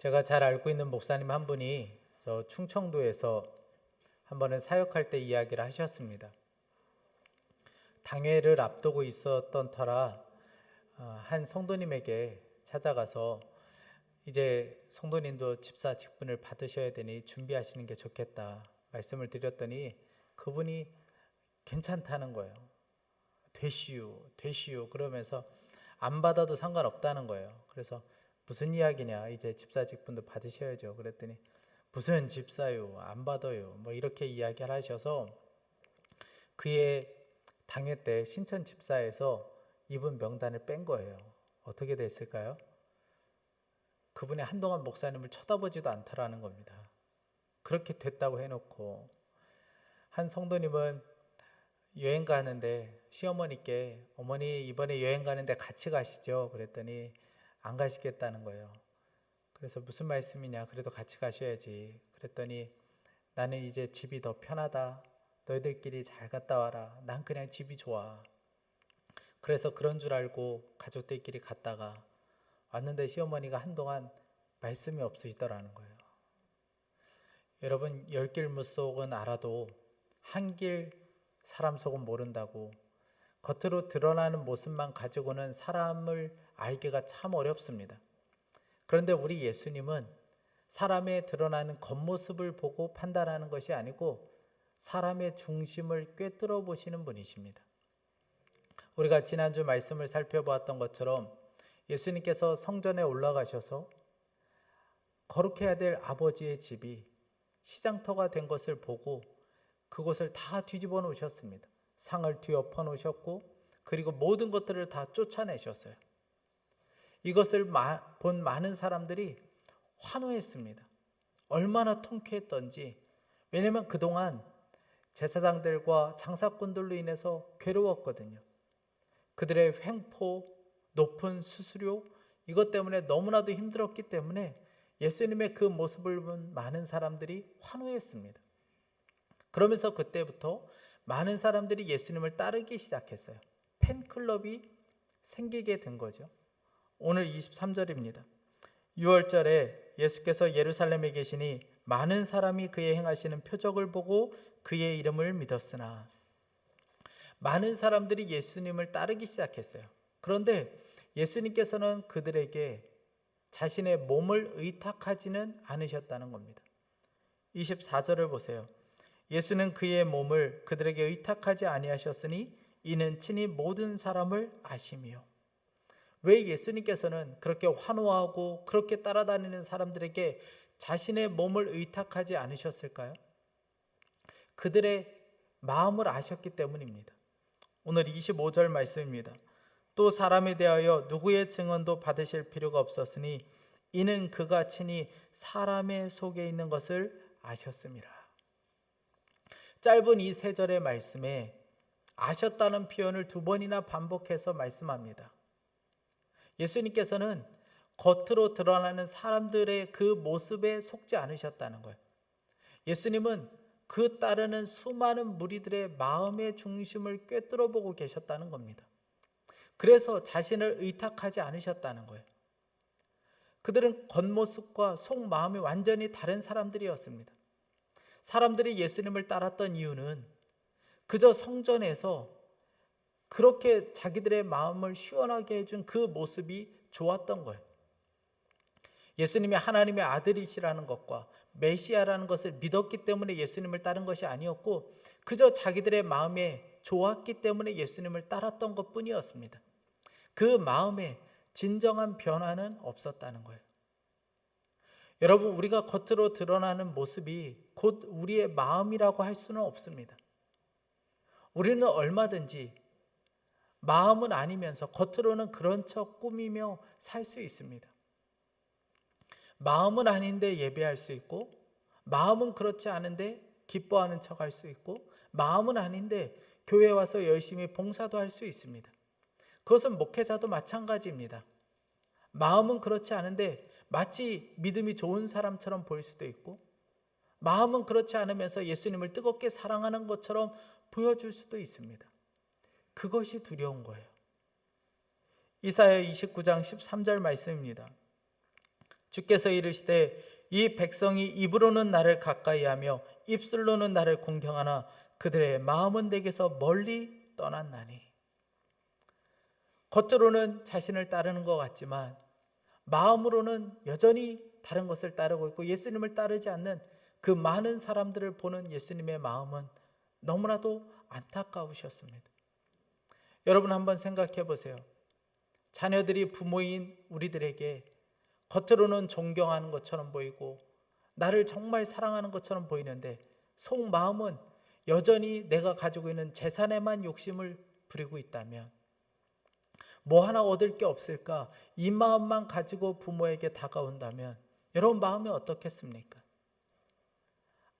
제가 잘 알고 있는 목사님 한 분이 저 충청도에서 한 번은 사역할 때 이야기를 하셨습니다. 당회를 앞두고 있었던 터라 한 성도님에게 찾아가서 이제 성도님도 집사 직분을 받으셔야 되니 준비하시는 게 좋겠다 말씀을 드렸더니 그분이 괜찮다는 거예요. 되시오 그러면서 안 받아도 상관없다는 거예요. 그래서 무슨 이야기냐, 이제 집사 직분도 받으셔야죠. 그랬더니 무슨 집사요, 안 받아요, 뭐 이렇게 이야기를 하셔서 그의 당회 때 신천 집사에서 이분 명단을 뺀 거예요. 어떻게 됐을까요? 그분이 한동안 목사님을 쳐다보지도 않더라는 겁니다. 그렇게 됐다고 해놓고 한 성도님은 여행 가는데 시어머니께 어머니 이번에 여행 가는데 같이 가시죠 그랬더니 안 가시겠다는 거예요. 그래서 무슨 말씀이냐, 그래도 같이 가셔야지 그랬더니 나는 이제 집이 더 편하다, 너희들끼리 잘 갔다 와라, 난 그냥 집이 좋아. 그래서 그런 줄 알고 가족들끼리 갔다가 왔는데 시어머니가 한동안 말씀이 없으시더라는 거예요. 여러분, 열 길 무속은 알아도 한 길 사람 속은 모른다고, 겉으로 드러나는 모습만 가지고는 사람을 알기가 참 어렵습니다. 그런데 우리 예수님은 사람의 드러나는 겉모습을 보고 판단하는 것이 아니고 사람의 중심을 꿰뚫어 보시는 분이십니다. 우리가 지난주 말씀을 살펴보았던 것처럼 예수님께서 성전에 올라가셔서 거룩해야 될 아버지의 집이 시장터가 된 것을 보고 그곳을 다 뒤집어 놓으셨습니다. 상을 뒤엎어 놓으셨고 그리고 모든 것들을 다 쫓아내셨어요. 이것을 본 많은 사람들이 환호했습니다. 얼마나 통쾌했던지. 왜냐하면 그동안 제사장들과 장사꾼들로 인해서 괴로웠거든요. 그들의 횡포, 높은 수수료, 이것 때문에 너무나도 힘들었기 때문에 예수님의 그 모습을 본 많은 사람들이 환호했습니다. 그러면서 그때부터 많은 사람들이 예수님을 따르기 시작했어요. 팬클럽이 생기게 된 거죠. 오늘 23절입니다. 6월절에 예수께서 예루살렘에 계시니 많은 사람이 그의 행하시는 표적을 보고 그의 이름을 믿었으나, 많은 사람들이 예수님을 따르기 시작했어요. 그런데 예수님께서는 그들에게 자신의 몸을 의탁하지는 않으셨다는 겁니다. 24절을 보세요. 예수는 그의 몸을 그들에게 의탁하지 아니하셨으니 이는 친히 모든 사람을 아심이요. 왜 예수님께서는 그렇게 환호하고 그렇게 따라다니는 사람들에게 자신의 몸을 의탁하지 않으셨을까요? 그들의 마음을 아셨기 때문입니다. 오늘 25절 말씀입니다. 또 사람에 대하여 누구의 증언도 받으실 필요가 없었으니 이는 그가 친히 사람의 속에 있는 것을 아셨습니다. 짧은 이 세 절의 말씀에 아셨다는 표현을 두 번이나 반복해서 말씀합니다. 예수님께서는 겉으로 드러나는 사람들의 그 모습에 속지 않으셨다는 거예요. 예수님은 그 따르는 수많은 무리들의 마음의 중심을 꿰뚫어 보고 계셨다는 겁니다. 그래서 자신을 의탁하지 않으셨다는 거예요. 그들은 겉모습과 속마음이 완전히 다른 사람들이었습니다. 사람들이 예수님을 따랐던 이유는 그저 성전에서 그렇게 자기들의 마음을 시원하게 해준 그 모습이 좋았던 거예요. 예수님이 하나님의 아들이시라는 것과 메시아라는 것을 믿었기 때문에 예수님을 따른 것이 아니었고 그저 자기들의 마음에 좋았기 때문에 예수님을 따랐던 것뿐이었습니다. 그 마음에 진정한 변화는 없었다는 거예요. 여러분, 우리가 겉으로 드러나는 모습이 곧 우리의 마음이라고 할 수는 없습니다. 우리는 얼마든지 마음은 아니면서 겉으로는 그런 척 꾸미며 살 수 있습니다. 마음은 아닌데 예배할 수 있고, 마음은 그렇지 않은데 기뻐하는 척 할 수 있고, 마음은 아닌데 교회 와서 열심히 봉사도 할 수 있습니다. 그것은 목회자도 마찬가지입니다. 마음은 그렇지 않은데 마치 믿음이 좋은 사람처럼 보일 수도 있고, 마음은 그렇지 않으면서 예수님을 뜨겁게 사랑하는 것처럼 보여줄 수도 있습니다. 그것이 두려운 거예요. 이사야 29장 13절 말씀입니다. 주께서 이르시되 이 백성이 입으로는 나를 가까이하며 입술로는 나를 공경하나 그들의 마음은 내게서 멀리 떠났나니. 겉으로는 자신을 따르는 것 같지만 마음으로는 여전히 다른 것을 따르고 있고 예수님을 따르지 않는 그 많은 사람들을 보는 예수님의 마음은 너무나도 안타까우셨습니다. 여러분 한번 생각해 보세요. 자녀들이 부모인 우리들에게 겉으로는 존경하는 것처럼 보이고 나를 정말 사랑하는 것처럼 보이는데 속마음은 여전히 내가 가지고 있는 재산에만 욕심을 부리고 있다면, 뭐 하나 얻을 게 없을까 이 마음만 가지고 부모에게 다가온다면 여러분 마음이 어떻겠습니까?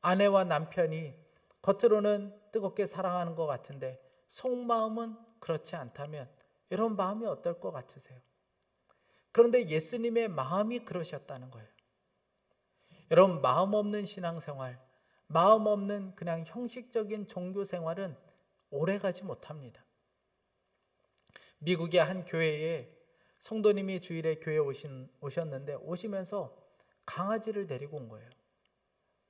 아내와 남편이 겉으로는 뜨겁게 사랑하는 것 같은데 속마음은 그렇지 않다면 여러분 마음이 어떨 것 같으세요? 그런데 예수님의 마음이 그러셨다는 거예요. 여러분 마음 없는 신앙생활, 마음 없는 그냥 형식적인 종교생활은 오래가지 못합니다. 미국의 한 교회에 성도님이 주일에 교회에 오셨는데 오시면서 강아지를 데리고 온 거예요.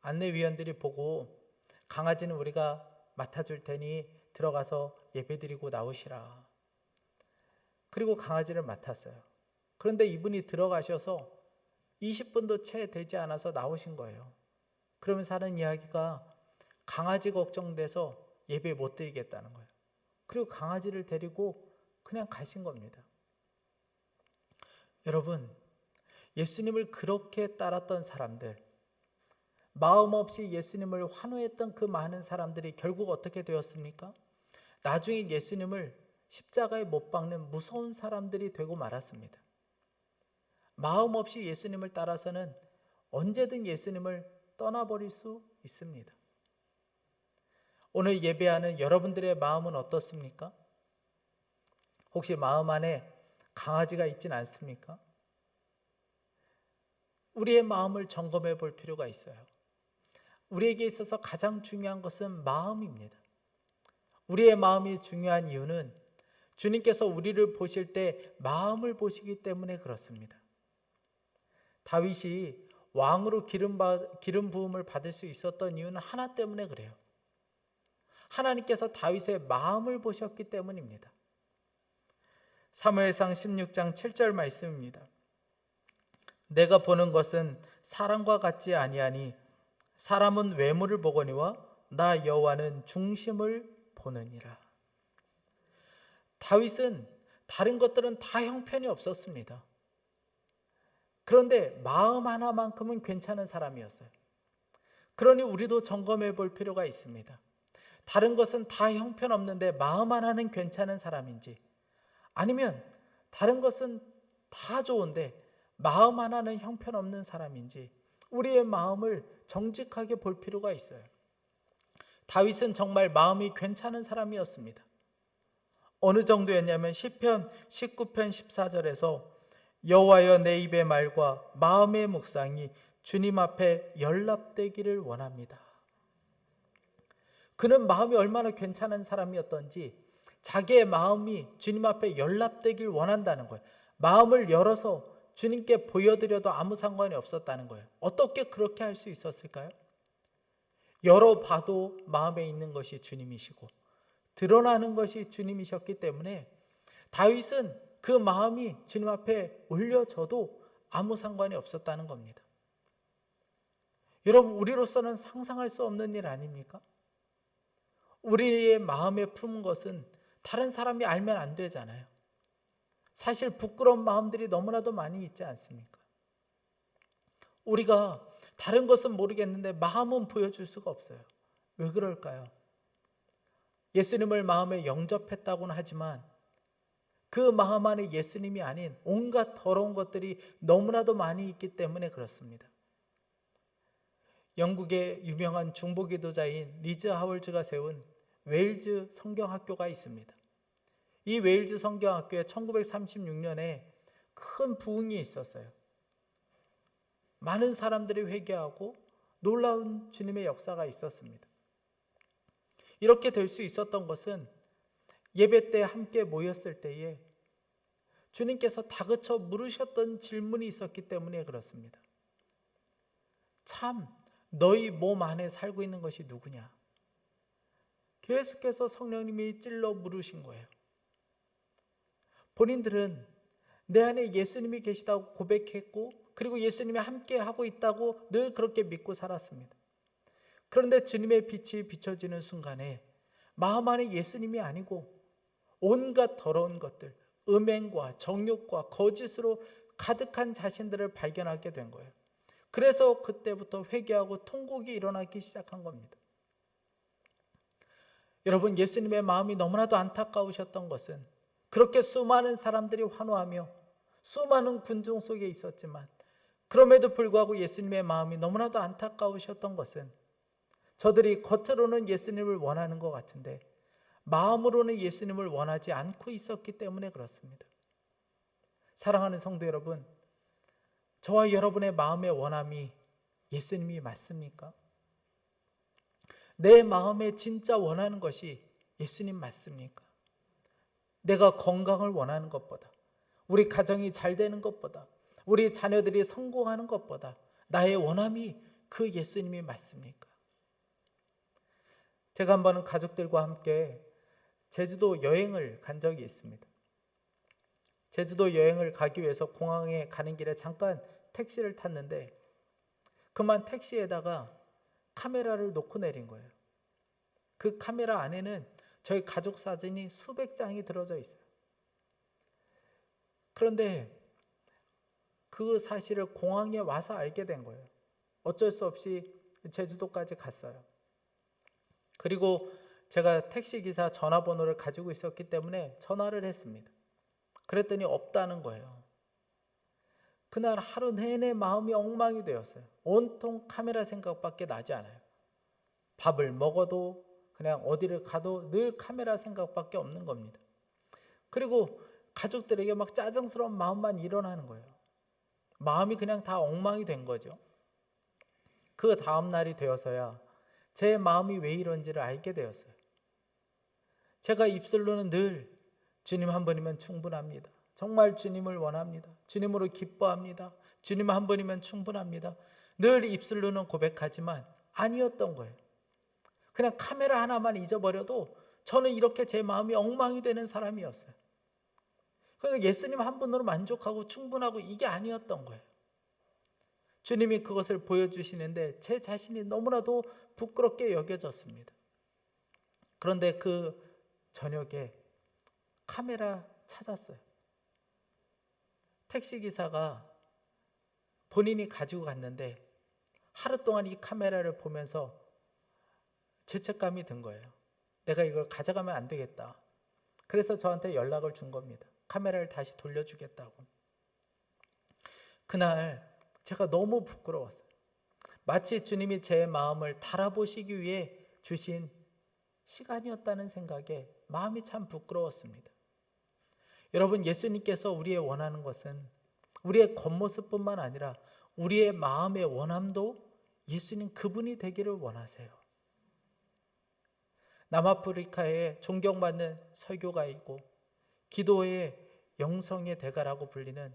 안내위원들이 보고 강아지는 우리가 맡아줄 테니 들어가서 예배드리고 나오시라. 그리고 강아지를 맡았어요. 그런데 이분이 들어가셔서 20분도 채 되지 않아서 나오신 거예요. 그러면서 하는 이야기가 강아지 걱정돼서 예배 못 드리겠다는 거예요. 그리고 강아지를 데리고 그냥 가신 겁니다. 여러분, 예수님을 그렇게 따랐던 사람들, 마음 없이 예수님을 환호했던 그 많은 사람들이 결국 어떻게 되었습니까? 나중에 예수님을 십자가에 못 박는 무서운 사람들이 되고 말았습니다. 마음 없이 예수님을 따라서는 언제든 예수님을 떠나버릴 수 있습니다. 오늘 예배하는 여러분들의 마음은 어떻습니까? 혹시 마음 안에 강아지가 있진 않습니까? 우리의 마음을 점검해 볼 필요가 있어요. 우리에게 있어서 가장 중요한 것은 마음입니다. 우리의 마음이 중요한 이유는 주님께서 우리를 보실 때 마음을 보시기 때문에 그렇습니다. 다윗이 왕으로 기름 부음을 받을 수 있었던 이유는 하나 때문에 그래요. 하나님께서 다윗의 마음을 보셨기 때문입니다. 사무엘상 16장 7절 말씀입니다. 내가 보는 것은 사람과 같지 아니하니 사람은 외모를 보거니와 나 여호와는 중심을 보느니라. 다윗은 다른 것들은 다 형편이 없었습니다. 그런데 마음 하나만큼은 괜찮은 사람이었어요. 그러니 우리도 점검해 볼 필요가 있습니다. 다른 것은 다 형편없는데 마음 하나는 괜찮은 사람인지, 아니면 다른 것은 다 좋은데 마음 하나는 형편없는 사람인지 우리의 마음을 정직하게 볼 필요가 있어요. 다윗은 정말 마음이 괜찮은 사람이었습니다. 어느 정도였냐면 시편 19편 14절에서 여호와여 내 입의 말과 마음의 묵상이 주님 앞에 연락되기를 원합니다. 그는 마음이 얼마나 괜찮은 사람이었던지 자기의 마음이 주님 앞에 연락되길 원한다는 거예요. 마음을 열어서 주님께 보여드려도 아무 상관이 없었다는 거예요. 어떻게 그렇게 할 수 있었을까요? 열어봐도 마음에 있는 것이 주님이시고 드러나는 것이 주님이셨기 때문에 다윗은 그 마음이 주님 앞에 올려져도 아무 상관이 없었다는 겁니다. 여러분, 우리로서는 상상할 수 없는 일 아닙니까? 우리의 마음에 품은 것은 다른 사람이 알면 안 되잖아요. 사실 부끄러운 마음들이 너무나도 많이 있지 않습니까? 우리가 다른 것은 모르겠는데 마음은 보여줄 수가 없어요. 왜 그럴까요? 예수님을 마음에 영접했다고는 하지만 그 마음 안에 예수님이 아닌 온갖 더러운 것들이 너무나도 많이 있기 때문에 그렇습니다. 영국의 유명한 중보기도자인 리즈 하월즈가 세운 웨일즈 성경학교가 있습니다. 이 웨일즈 성경학교에 1936년에 큰 부흥이 있었어요. 많은 사람들이 회개하고 놀라운 주님의 역사가 있었습니다. 이렇게 될 수 있었던 것은 예배 때 함께 모였을 때에 주님께서 다그쳐 물으셨던 질문이 있었기 때문에 그렇습니다. 참 너희 몸 안에 살고 있는 것이 누구냐? 계속해서 성령님이 찔러 물으신 거예요. 본인들은 내 안에 예수님이 계시다고 고백했고, 그리고 예수님이 함께 하고 있다고 늘 그렇게 믿고 살았습니다. 그런데 주님의 빛이 비춰지는 순간에 마음 안에 예수님이 아니고 온갖 더러운 것들, 음행과 정욕과 거짓으로 가득한 자신들을 발견하게 된 거예요. 그래서 그때부터 회개하고 통곡이 일어나기 시작한 겁니다. 여러분, 예수님의 마음이 너무나도 안타까우셨던 것은 그렇게 수많은 사람들이 환호하며 수많은 군중 속에 있었지만, 그럼에도 불구하고 예수님의 마음이 너무나도 안타까우셨던 것은 저들이 겉으로는 예수님을 원하는 것 같은데 마음으로는 예수님을 원하지 않고 있었기 때문에 그렇습니다. 사랑하는 성도 여러분, 저와 여러분의 마음의 원함이 예수님이 맞습니까? 내 마음에 진짜 원하는 것이 예수님 맞습니까? 내가 건강을 원하는 것보다, 우리 가정이 잘 되는 것보다, 우리 자녀들이 성공하는 것보다 나의 원함이 그 예수님이 맞습니까? 제가 한 번은 가족들과 함께 제주도 여행을 간 적이 있습니다. 제주도 여행을 가기 위해서 공항에 가는 길에 잠깐 택시를 탔는데 그만 택시에다가 카메라를 놓고 내린 거예요. 그 카메라 안에는 저희 가족 사진이 수백 장이 들어져 있어요. 그런데 그 사실을 공항에 와서 알게 된 거예요. 어쩔 수 없이 제주도까지 갔어요. 그리고 제가 택시기사 전화번호를 가지고 있었기 때문에 전화를 했습니다. 그랬더니 없다는 거예요. 그날 하루 내내 마음이 엉망이 되었어요. 온통 카메라 생각밖에 나지 않아요. 밥을 먹어도 그냥 어디를 가도 늘 카메라 생각밖에 없는 겁니다. 그리고 가족들에게 막 짜증스러운 마음만 일어나는 거예요. 마음이 그냥 다 엉망이 된 거죠. 그 다음 날이 되어서야 제 마음이 왜 이런지를 알게 되었어요. 제가 입술로는 늘 주님 한 분이면 충분합니다. 정말 주님을 원합니다. 주님으로 기뻐합니다. 주님 한 분이면 충분합니다. 늘 입술로는 고백하지만 아니었던 거예요. 그냥 카메라 하나만 잊어버려도 저는 이렇게 제 마음이 엉망이 되는 사람이었어요. 그러니까 예수님 한 분으로 만족하고 충분하고 이게 아니었던 거예요. 주님이 그것을 보여주시는데 제 자신이 너무나도 부끄럽게 여겨졌습니다. 그런데 그 저녁에 카메라 찾았어요. 택시기사가 본인이 가지고 갔는데 하루 동안 이 카메라를 보면서 죄책감이 든 거예요. 내가 이걸 가져가면 안 되겠다. 그래서 저한테 연락을 준 겁니다. 카메라를 다시 돌려주겠다고. 그날 제가 너무 부끄러웠어요. 마치 주님이 제 마음을 달아보시기 위해 주신 시간이었다는 생각에 마음이 참 부끄러웠습니다. 여러분, 예수님께서 우리의 원하는 것은 우리의 겉모습뿐만 아니라 우리의 마음의 원함도 예수님 그분이 되기를 원하세요. 남아프리카에 존경받는 설교가이고 기도의 영성의 대가라고 불리는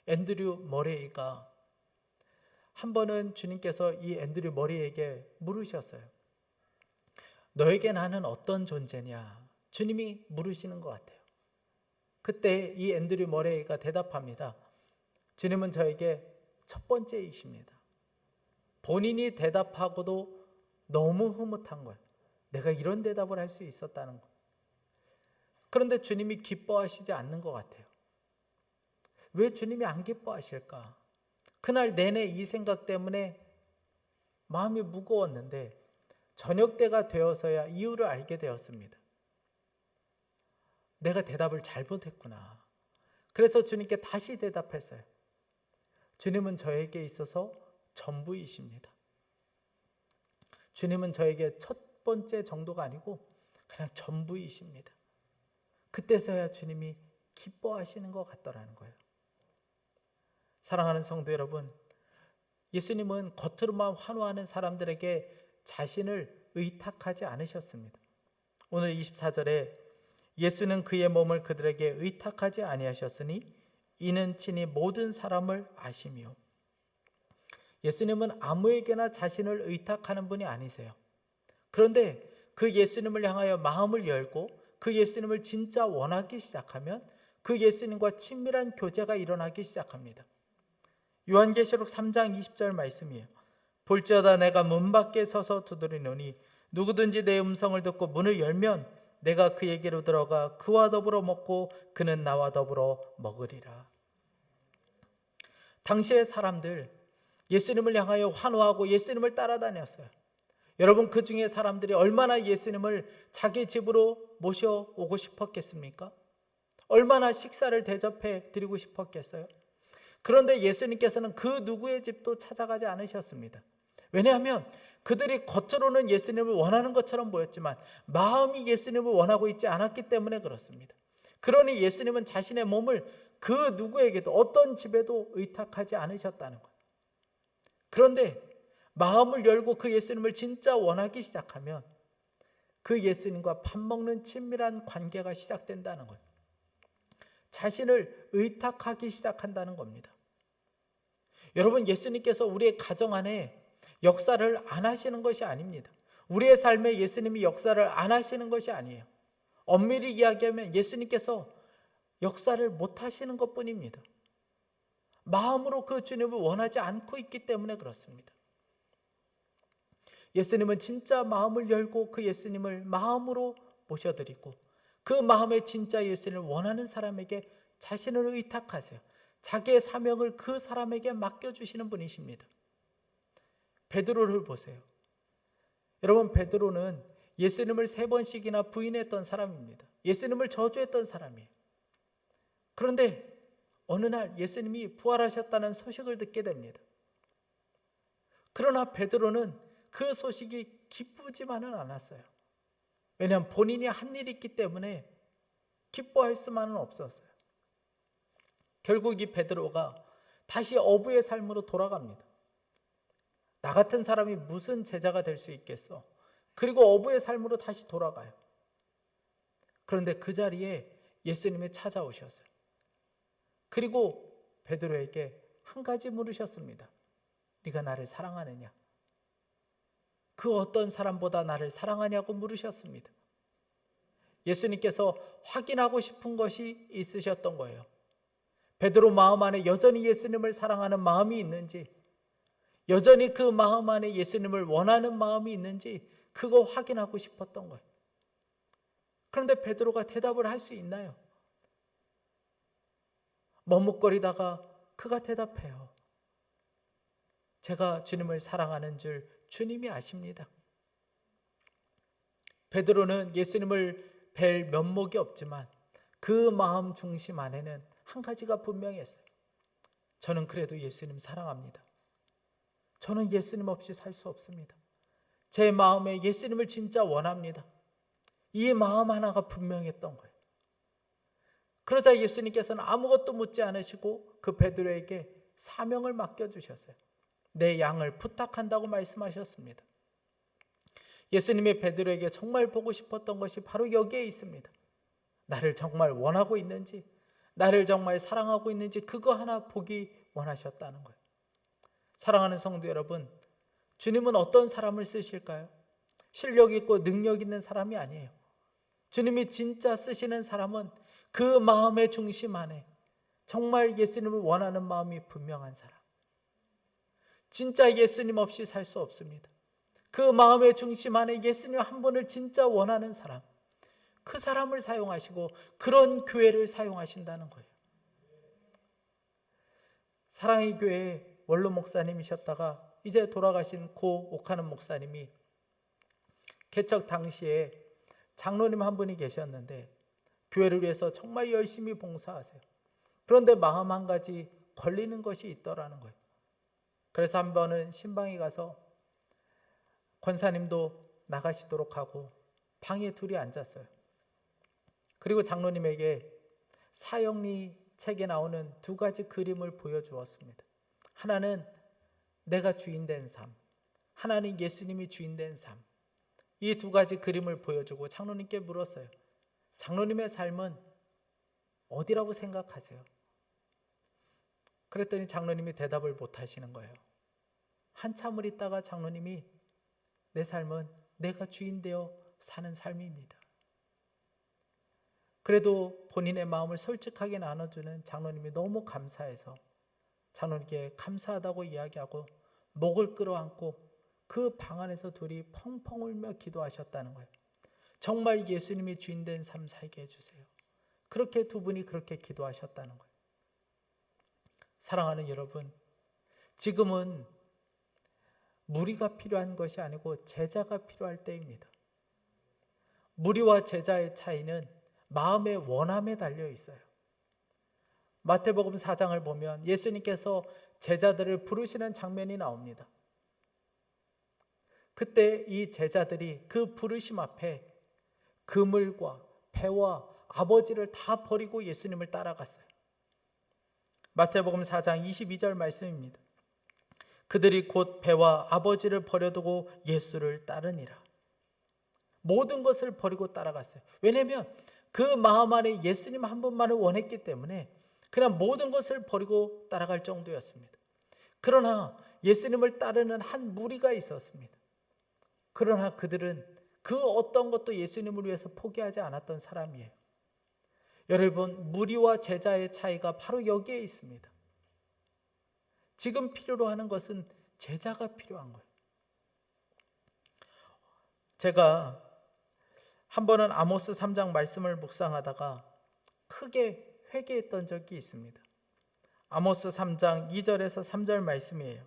앤드류 머레이가 한 번은 주님께서 이 앤드류 머레이에게 물으셨어요. 너에게 나는 어떤 존재냐? 주님이 물으시는 것 같아요. 그때 이 앤드류 머레이가 대답합니다. 주님은 저에게 첫 번째이십니다. 본인이 대답하고도 너무 흐뭇한 거예요. 내가 이런 대답을 할 수 있었다는 거. 그런데 주님이 기뻐하시지 않는 것 같아요. 왜 주님이 안 기뻐하실까? 그날 내내 이 생각 때문에 마음이 무거웠는데 저녁 때가 되어서야 이유를 알게 되었습니다. 내가 대답을 잘못했구나. 그래서 주님께 다시 대답했어요. 주님은 저에게 있어서 전부이십니다. 주님은 저에게 첫 번째 정도가 아니고 그냥 전부이십니다. 그때서야 주님이 기뻐하시는 것 같더라는 거예요. 사랑하는 성도 여러분, 예수님은 겉으로만 환호하는 사람들에게 자신을 의탁하지 않으셨습니다. 오늘 24절에 예수는 그의 몸을 그들에게 의탁하지 아니하셨으니 이는 친히 모든 사람을 아시며. 예수님은 아무에게나 자신을 의탁하는 분이 아니세요. 그런데 그 예수님을 향하여 마음을 열고 그 예수님을 진짜 원하기 시작하면 그 예수님과 친밀한 교제가 일어나기 시작합니다. 요한계시록 3장 20절 말씀이에요. 볼지어다 내가 문 밖에 서서 두드리노니 누구든지 내 음성을 듣고 문을 열면 내가 그에게로 들어가 그와 더불어 먹고 그는 나와 더불어 먹으리라. 당시의 사람들 예수님을 향하여 환호하고 예수님을 따라다녔어요. 여러분, 그 중에 사람들이 얼마나 예수님을 자기 집으로 모셔오고 싶었겠습니까? 얼마나 식사를 대접해 드리고 싶었겠어요? 그런데 예수님께서는 그 누구의 집도 찾아가지 않으셨습니다. 왜냐하면 그들이 겉으로는 예수님을 원하는 것처럼 보였지만 마음이 예수님을 원하고 있지 않았기 때문에 그렇습니다. 그러니 예수님은 자신의 몸을 그 누구에게도 어떤 집에도 의탁하지 않으셨다는 거예요. 그런데 마음을 열고 그 예수님을 진짜 원하기 시작하면 그 예수님과 밥 먹는 친밀한 관계가 시작된다는 거예요. 자신을 의탁하기 시작한다는 겁니다. 여러분, 예수님께서 우리의 가정 안에 역사를 안 하시는 것이 아닙니다. 우리의 삶에 예수님이 역사를 안 하시는 것이 아니에요. 엄밀히 이야기하면 예수님께서 역사를 못 하시는 것뿐입니다. 마음으로 그 주님을 원하지 않고 있기 때문에 그렇습니다. 예수님은 진짜 마음을 열고 그 예수님을 마음으로 모셔드리고 그 마음에 진짜 예수님을 원하는 사람에게 자신을 의탁하세요. 자기의 사명을 그 사람에게 맡겨주시는 분이십니다. 베드로를 보세요. 여러분, 베드로는 예수님을 3번씩이나 부인했던 사람입니다. 예수님을 저주했던 사람이에요. 그런데 어느 날 예수님이 부활하셨다는 소식을 듣게 됩니다. 그러나 베드로는 그 소식이 기쁘지만은 않았어요. 왜냐하면 본인이 한 일이 있기 때문에 기뻐할 수만은 없었어요. 결국 이 베드로가 다시 어부의 삶으로 돌아갑니다. 나 같은 사람이 무슨 제자가 될 수 있겠어? 그리고 어부의 삶으로 다시 돌아가요. 그런데 그 자리에 예수님이 찾아오셨어요. 그리고 베드로에게 한 가지 물으셨습니다. 네가 나를 사랑하느냐? 그 어떤 사람보다 나를 사랑하냐고 물으셨습니다. 예수님께서 확인하고 싶은 것이 있으셨던 거예요. 베드로 마음 안에 여전히 예수님을 사랑하는 마음이 있는지, 여전히 그 마음 안에 예수님을 원하는 마음이 있는지 그거 확인하고 싶었던 거예요. 그런데 베드로가 대답을 할 수 있나요? 머뭇거리다가 그가 대답해요. 제가 주님을 사랑하는 줄 주님이 아십니다. 베드로는 예수님을 뵐 면목이 없지만 그 마음 중심 안에는 한 가지가 분명했어요. 저는 그래도 예수님 사랑합니다. 저는 예수님 없이 살 수 없습니다. 제 마음에 예수님을 진짜 원합니다. 이 마음 하나가 분명했던 거예요. 그러자 예수님께서는 아무것도 묻지 않으시고 그 베드로에게 사명을 맡겨주셨어요. 내 양을 부탁한다고 말씀하셨습니다. 예수님이 베드로에게 정말 보고 싶었던 것이 바로 여기에 있습니다. 나를 정말 원하고 있는지, 나를 정말 사랑하고 있는지 그거 하나 보기 원하셨다는 거예요. 사랑하는 성도 여러분, 주님은 어떤 사람을 쓰실까요? 실력 있고 능력 있는 사람이 아니에요. 주님이 진짜 쓰시는 사람은 그 마음의 중심 안에 정말 예수님을 원하는 마음이 분명한 사람. 진짜 예수님 없이 살 수 없습니다. 그 마음의 중심 안에 예수님 한 분을 진짜 원하는 사람, 그 사람을 사용하시고 그런 교회를 사용하신다는 거예요. 사랑의 교회 원로 목사님이셨다가 이제 돌아가신 고 옥하는 목사님이 개척 당시에 장로님 한 분이 계셨는데 교회를 위해서 정말 열심히 봉사하세요. 그런데 마음 한 가지 걸리는 것이 있더라는 거예요. 그래서 한 번은 신방에 가서 권사님도 나가시도록 하고 방에 둘이 앉았어요. 그리고 장로님에게 사형리 책에 나오는 2가지 그림을 보여주었습니다. 하나는 내가 주인된 삶, 하나는 예수님이 주인된 삶. 이 2가지 그림을 보여주고 장로님께 물었어요. 장로님의 삶은 어디라고 생각하세요? 그랬더니 장로님이 대답을 못 하시는 거예요. 한참을 있다가 장로님이 내 삶은 내가 주인 되어 사는 삶입니다. 그래도 본인의 마음을 솔직하게 나눠주는 장로님이 너무 감사해서 장로님께 감사하다고 이야기하고 목을 끌어안고 그 방 안에서 둘이 펑펑 울며 기도하셨다는 거예요. 정말 예수님이 주인 된 삶 살게 해주세요. 그렇게 두 분이 그렇게 기도하셨다는 거예요. 사랑하는 여러분, 지금은 무리가 필요한 것이 아니고 제자가 필요할 때입니다. 무리와 제자의 차이는 마음의 원함에 달려 있어요. 마태복음 4장을 보면 예수님께서 제자들을 부르시는 장면이 나옵니다. 그때 이 제자들이 그 부르심 앞에 그물과 배와 아버지를 다 버리고 예수님을 따라갔어요. 마태복음 4장 22절 말씀입니다. 그들이 곧 배와 아버지를 버려두고 예수를 따르니라. 모든 것을 버리고 따라갔어요. 왜냐하면 그 마음 안에 예수님 한 분만을 원했기 때문에 그냥 모든 것을 버리고 따라갈 정도였습니다. 그러나 예수님을 따르는 한 무리가 있었습니다. 그러나 그들은 그 어떤 것도 예수님을 위해서 포기하지 않았던 사람이에요. 여러분, 무리와 제자의 차이가 바로 여기에 있습니다. 지금 필요로 하는 것은 제자가 필요한 거예요. 제가 한 번은 아모스 3장 말씀을 묵상하다가 크게 회개했던 적이 있습니다. 아모스 3장 2절에서 3절 말씀이에요.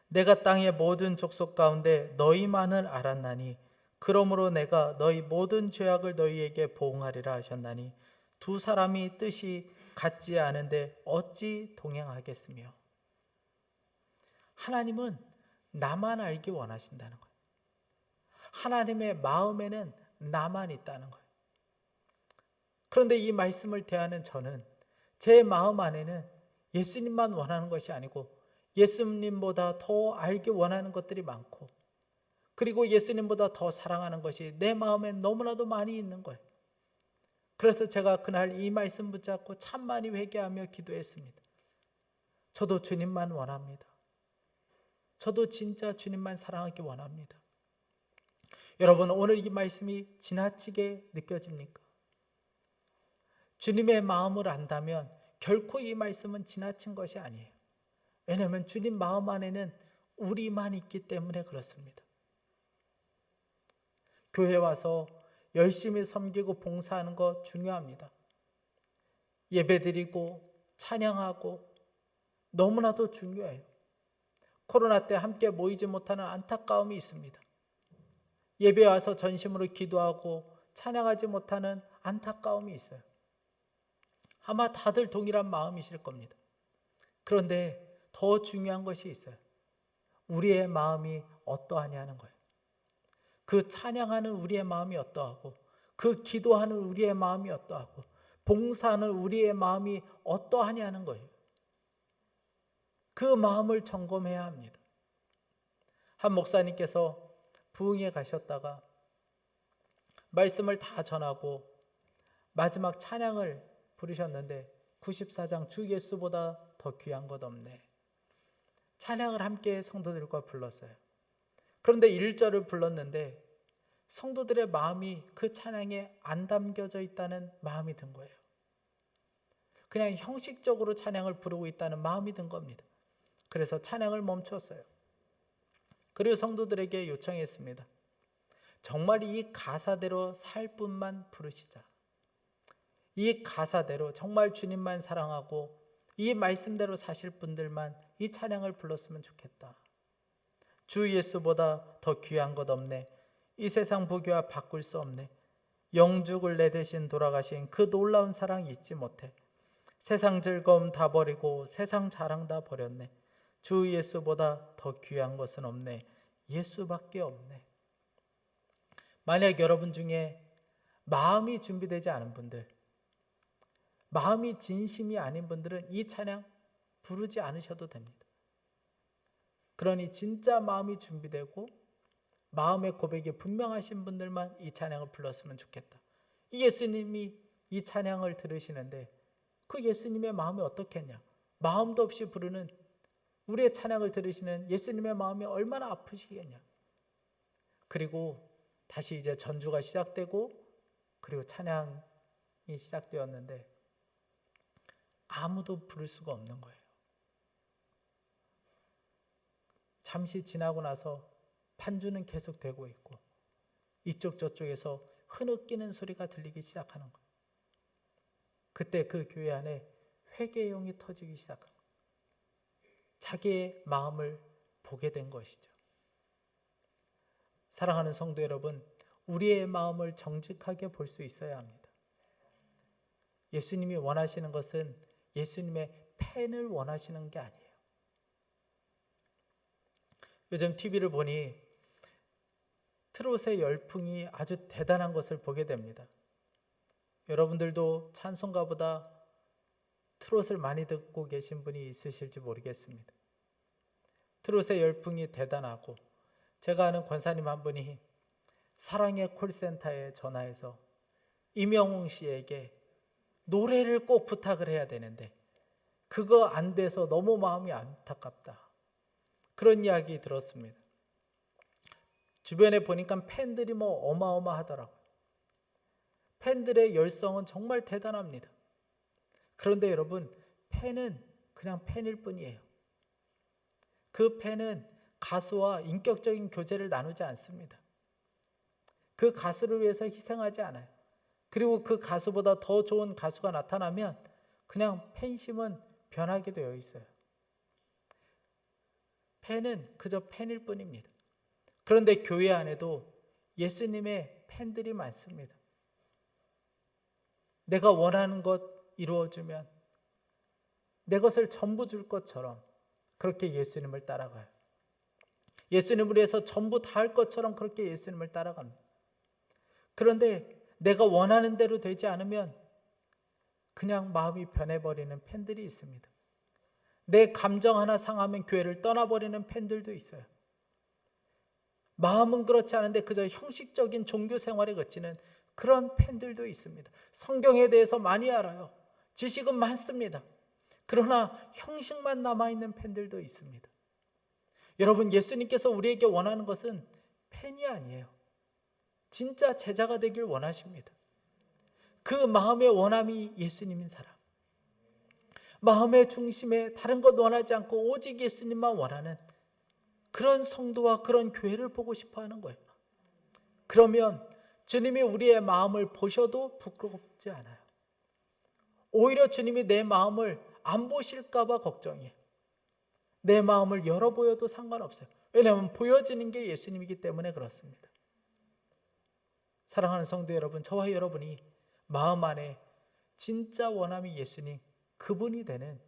내가 땅의 모든 족속 가운데 너희만을 알았나니 그러므로 내가 너희 모든 죄악을 너희에게 보응하리라 하셨나니 두 사람이 뜻이 같지 않은데 어찌 동행하겠으며. 하나님은 나만 알기 원하신다는 거예요. 하나님의 마음에는 나만 있다는 거예요. 그런데 이 말씀을 대하는 저는 제 마음 안에는 예수님만 원하는 것이 아니고 예수님보다 더 알기 원하는 것들이 많고, 그리고 예수님보다 더 사랑하는 것이 내 마음에 너무나도 많이 있는 거예요. 그래서 제가 그날 이 말씀 붙잡고 참 많이 회개하며 기도했습니다. 저도 주님만 원합니다. 저도 진짜 주님만 사랑하기 원합니다. 여러분, 오늘 이 말씀이 지나치게 느껴집니까? 주님의 마음을 안다면 결코 이 말씀은 지나친 것이 아니에요. 왜냐하면 주님 마음 안에는 우리만 있기 때문에 그렇습니다. 교회 와서 열심히 섬기고 봉사하는 거 중요합니다. 예배드리고 찬양하고 너무나도 중요해요. 코로나 때 함께 모이지 못하는 안타까움이 있습니다. 예배 와서 전심으로 기도하고 찬양하지 못하는 안타까움이 있어요. 아마 다들 동일한 마음이실 겁니다. 그런데 더 중요한 것이 있어요. 우리의 마음이 어떠하냐는 거예요. 그 찬양하는 우리의 마음이 어떠하고, 그 기도하는 우리의 마음이 어떠하고, 봉사하는 우리의 마음이 어떠하냐는 거예요. 그 마음을 점검해야 합니다. 한 목사님께서 부흥에 가셨다가 말씀을 다 전하고 마지막 찬양을 부르셨는데 94장 주 예수보다 더 귀한 것 없네. 찬양을 함께 성도들과 불렀어요. 그런데 1절을 불렀는데 성도들의 마음이 그 찬양에 안 담겨져 있다는 마음이 든 거예요. 그냥 형식적으로 찬양을 부르고 있다는 마음이 든 겁니다. 그래서 찬양을 멈췄어요. 그리고 성도들에게 요청했습니다. 정말 이 가사대로 살 뿐만 부르시자. 이 가사대로 정말 주님만 사랑하고 이 말씀대로 사실 분들만 이 찬양을 불렀으면 좋겠다. 주 예수보다 더 귀한 것 없네. 이 세상 부귀와 바꿀 수 없네. 영죽을 내 대신 돌아가신 그 놀라운 사랑 잊지 못해. 세상 즐거움 다 버리고 세상 자랑 다 버렸네. 주 예수보다 더 귀한 것은 없네. 예수밖에 없네. 만약 여러분 중에 마음이 준비되지 않은 분들, 마음이 진심이 아닌 분들은 이 찬양 부르지 않으셔도 됩니다. 그러니 진짜 마음이 준비되고 마음의 고백이 분명하신 분들만 이 찬양을 불렀으면 좋겠다. 이 예수님이 이 찬양을 들으시는데 그 예수님의 마음이 어떻겠냐? 마음도 없이 부르는 우리의 찬양을 들으시는 예수님의 마음이 얼마나 아프시겠냐? 그리고 다시 이제 전주가 시작되고 그리고 찬양이 시작되었는데 아무도 부를 수가 없는 거예요. 잠시 지나고 나서 반주는 계속 되고 있고 이쪽 저쪽에서 흐느끼는 소리가 들리기 시작하는 거예요. 그때 그 교회 안에 회개용이 터지기 시작한 거예요. 자기의 마음을 보게 된 것이죠. 사랑하는 성도 여러분, 우리의 마음을 정직하게 볼 수 있어야 합니다. 예수님이 원하시는 것은 예수님의 팬을 원하시는 게 아니에요. 요즘 TV를 보니 트롯의 열풍이 아주 대단한 것을 보게 됩니다. 여러분들도 찬송가보다 트롯을 많이 듣고 계신 분이 있으실지 모르겠습니다. 트롯의 열풍이 대단하고 제가 아는 권사님 한 분이 사랑의 콜센터에 전화해서 임영웅 씨에게 노래를 꼭 부탁을 해야 되는데 그거 안 돼서 너무 마음이 안타깝다. 그런 이야기 들었습니다. 주변에 보니까 팬들이 어마어마하더라고요. 팬들의 열성은 정말 대단합니다. 그런데 여러분, 팬은 그냥 팬일 뿐이에요. 그 팬은 가수와 인격적인 교제를 나누지 않습니다. 그 가수를 위해서 희생하지 않아요. 그리고 그 가수보다 더 좋은 가수가 나타나면 그냥 팬심은 변하게 되어 있어요. 팬은 그저 팬일 뿐입니다. 그런데 교회 안에도 예수님의 팬들이 많습니다. 내가 원하는 것 이루어주면 내 것을 전부 줄 것처럼 그렇게 예수님을 따라가요. 예수님을 위해서 전부 다 할 것처럼 그렇게 예수님을 따라갑니다. 그런데 내가 원하는 대로 되지 않으면 그냥 마음이 변해버리는 팬들이 있습니다. 내 감정 하나 상하면 교회를 떠나버리는 팬들도 있어요. 마음은 그렇지 않은데 그저 형식적인 종교 생활에 그치는 그런 팬들도 있습니다. 성경에 대해서 많이 알아요. 지식은 많습니다. 그러나 형식만 남아있는 팬들도 있습니다. 여러분, 예수님께서 우리에게 원하는 것은 팬이 아니에요. 진짜 제자가 되길 원하십니다. 그 마음의 원함이 예수님인 사람, 마음의 중심에 다른 것 원하지 않고 오직 예수님만 원하는 그런 성도와 그런 교회를 보고 싶어 하는 거예요. 그러면 주님이 우리의 마음을 보셔도 부끄럽지 않아요. 오히려 주님이 내 마음을 안 보실까 봐 걱정이에요. 내 마음을 열어보여도 상관없어요. 왜냐하면 보여지는 게 예수님이기 때문에 그렇습니다. 사랑하는 성도 여러분, 저와 여러분이 마음 안에 진짜 원함이 예수님, 그분이 되는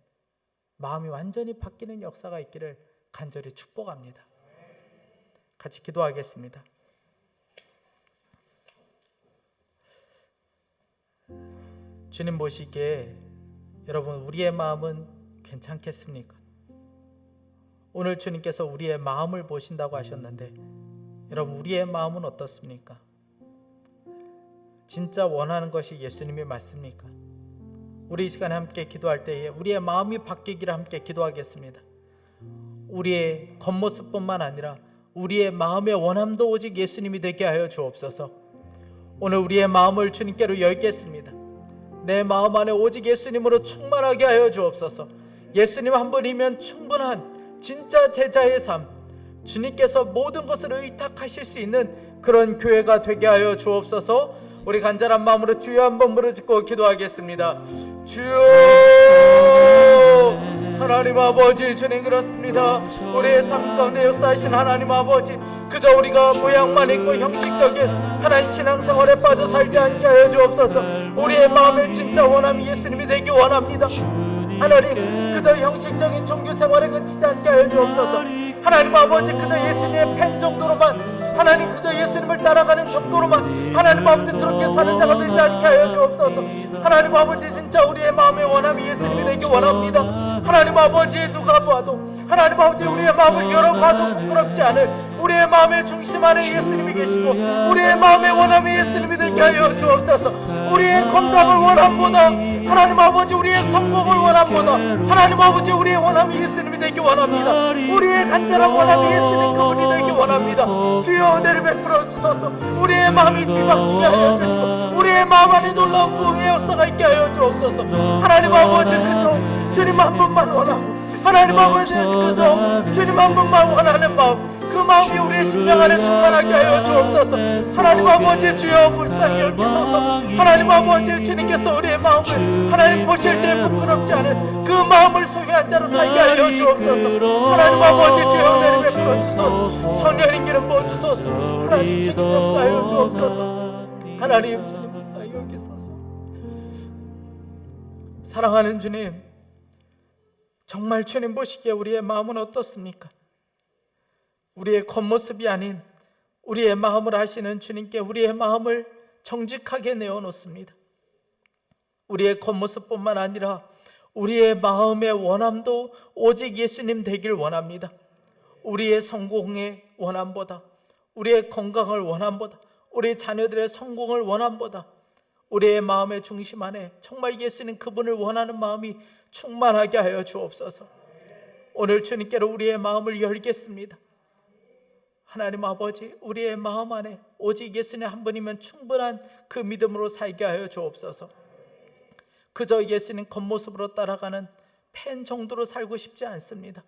마음이 완전히 바뀌는 역사가 있기를 간절히 축복합니다. 같이 기도하겠습니다. 주님 보시기에 여러분, 우리의 마음은 괜찮겠습니까? 오늘 주님께서 우리의 마음을 보신다고 하셨는데 여러분, 우리의 마음은 어떻습니까? 진짜 원하는 것이 예수님이 맞습니까? 우리 이 시간에 함께 기도할 때에 우리의 마음이 바뀌기를 함께 기도하겠습니다. 우리의 겉모습뿐만 아니라 우리의 마음의 원함도 오직 예수님이 되게 하여 주옵소서. 오늘 우리의 마음을 주님께로 열겠습니다. 내 마음 안에 오직 예수님으로 충만하게 하여 주옵소서. 예수님 한 분이면 충분한 진짜 제자의 삶, 주님께서 모든 것을 의탁하실 수 있는 그런 교회가 되게 하여 주옵소서. 우리 간절한 마음으로 주여 한번 부르짖고 기도하겠습니다. 주여, 하나님 아버지, 주님 그렇습니다. 우리의 삶 가운데 역사하신 하나님 아버지, 그저 우리가 모양만 있고 형식적인 하나님 신앙생활에 빠져 살지 않게 하여 주옵소서. 우리의 마음의 진짜 원함이 예수님이 되기 원합니다. 하나님, 그저 형식적인 종교 생활에 그치지 않게 하여 주옵소서. 하나님 아버지 그저 예수님의 팬 정도로만, 하나님 그저 예수님을 따라가는 정도로만 하나님 아버지 그렇게 사는 자가 되지 않게 하여 주옵소서. 하나님 아버지 진짜 우리의 마음의 원함이 예수님이 되기 원합니다. 하나님 아버지 누가 봐도, 하나님 아버지 우리의 마음을 열어봐도 부끄럽지 않을 우리의 마음의 중심 안에 예수님이 계시고, 우리의 마음의 원함이 예수님이 되게 하여 주옵소서. 우리의 건강을 원함보다, 하나님 아버지 우리의 성공을 원함보다, 하나님 아버지 우리의 원함이 예수님이 되기 원합니다. 우리의 간절한 원함이 예수님 그분이 되기 원합니다. 주여 은혜를 베풀어 주소서. 우리의 마음이 뒤바뀌게 하여 주시고, 우리의 마음 안에 놀라운 부흥의 역사가 있게 하여 주옵소서. 하나님 아버지 그저 주님 한 분만 원하고, 하나님 아버지 그저 주님 한 분만 원하는 마음, 그 마음이 우리의 심령 안에 충만하게 하여 주옵소서. 하나님 아버지 주여 불쌍히 여기소서. 하나님 아버지 주님께서 우리의 마음을 하나님 보실 때 부끄럽지 않은 그 마음을 소유한 자로 살게 하여 주옵소서. 하나님 아버지 주여 은혜를 베풀어 주소서. 선녀인 기름 부어 주소서. 하나님 주님 역사하여 주옵소서. 하나님 주님 불쌍히 여기소서. 사랑하는 주님, 정말 주님 보시기에 우리의 마음은 어떻습니까? 우리의 겉모습이 아닌 우리의 마음을 아시는 주님께 우리의 마음을 정직하게 내어놓습니다. 우리의 겉모습뿐만 아니라 우리의 마음의 원함도 오직 예수님 되길 원합니다. 우리의 성공의 원함보다, 우리의 건강을 원함보다, 우리 자녀들의 성공을 원함보다 우리의 마음의 중심 안에 정말 예수님 그분을 원하는 마음이 충만하게 하여 주옵소서. 오늘 주님께로 우리의 마음을 열겠습니다. 하나님 아버지 우리의 마음 안에 오직 예수님 한 분이면 충분한 그 믿음으로 살게 하여 주옵소서. 그저 예수님 겉모습으로 따라가는 팬 정도로 살고 싶지 않습니다.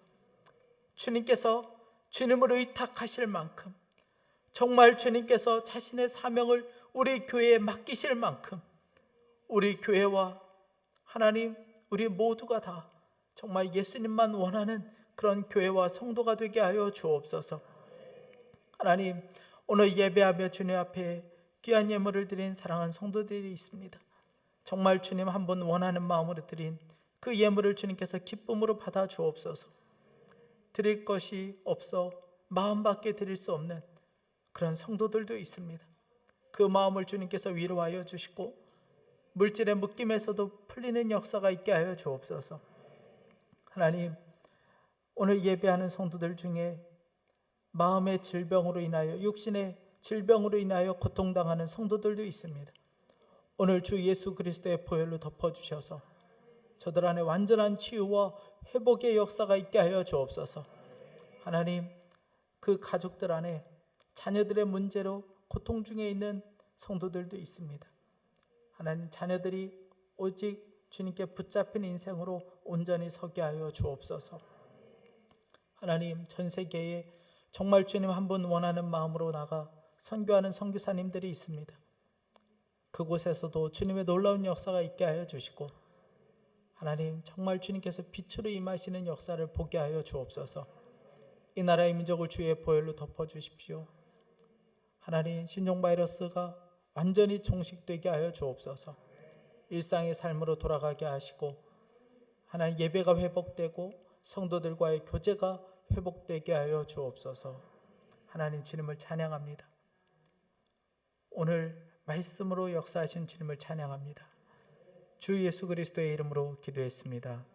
주님께서 주님을 의탁하실 만큼, 정말 주님께서 자신의 사명을 우리 교회에 맡기실 만큼 우리 교회와 하나님 우리 모두가 다 정말 예수님만 원하는 그런 교회와 성도가 되게 하여 주옵소서. 하나님 오늘 예배하며 주님 앞에 귀한 예물을 드린 사랑하는 성도들이 있습니다. 정말 주님 한 분 원하는 마음으로 드린 그 예물을 주님께서 기쁨으로 받아 주옵소서. 드릴 것이 없어 마음밖에 드릴 수 없는 그런 성도들도 있습니다. 그 마음을 주님께서 위로하여 주시고 물질의 묶임에서도 풀리는 역사가 있게 하여 주옵소서. 하나님 오늘 예배하는 성도들 중에 마음의 질병으로 인하여, 육신의 질병으로 인하여 고통당하는 성도들도 있습니다. 오늘 주 예수 그리스도의 보혈로 덮어주셔서 저들 안에 완전한 치유와 회복의 역사가 있게 하여 주옵소서. 하나님 그 가족들 안에 자녀들의 문제로 고통 중에 있는 성도들도 있습니다. 하나님 자녀들이 오직 주님께 붙잡힌 인생으로 온전히 서게 하여 주옵소서. 하나님 전 세계에 정말 주님 한 분 원하는 마음으로 나가 선교하는 선교사님들이 있습니다. 그곳에서도 주님의 놀라운 역사가 있게 하여 주시고, 하나님 정말 주님께서 빛으로 임하시는 역사를 보게 하여 주옵소서. 이 나라의 민족을 주의 보혈로 덮어주십시오. 하나님 신종 바이러스가 완전히 종식되게 하여 주옵소서. 일상의 삶으로 돌아가게 하시고, 하나님 예배가 회복되고 성도들과의 교제가 회복되게 하여 주옵소서. 하나님 주님을 찬양합니다. 오늘 말씀으로 역사하신 주님을 찬양합니다. 주 예수 그리스도의 이름으로 기도했습니다.